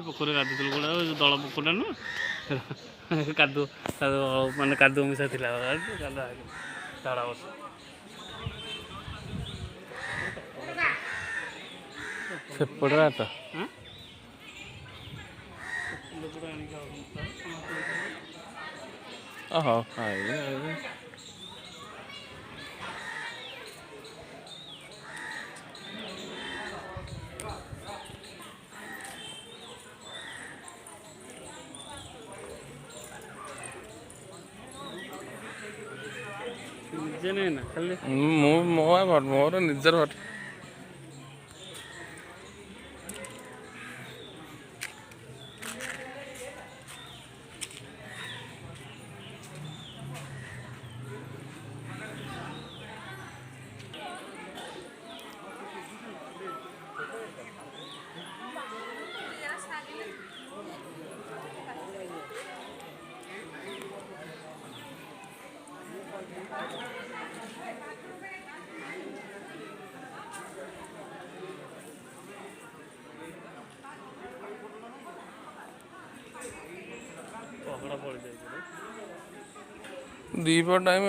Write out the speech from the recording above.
ପୋଖରୀ ଗାଧୁଥିଲୁ ଗୁଡ଼ା ଦଳ ପୋଖରୀଟା ନୁହଁ କାଦୁଅ କାଦୁଅ ମାନେ କାଦୁଅ ମିଶା ଥିଲା ଝାଡ଼ା ବସ ସେପଟେ ହାଟ ହଉ ଖାଇବି ନିଜେ ନାହିଁ ନା ଖାଲି ମୋର ନିଜର ଭାଟ द्विपहर टाइम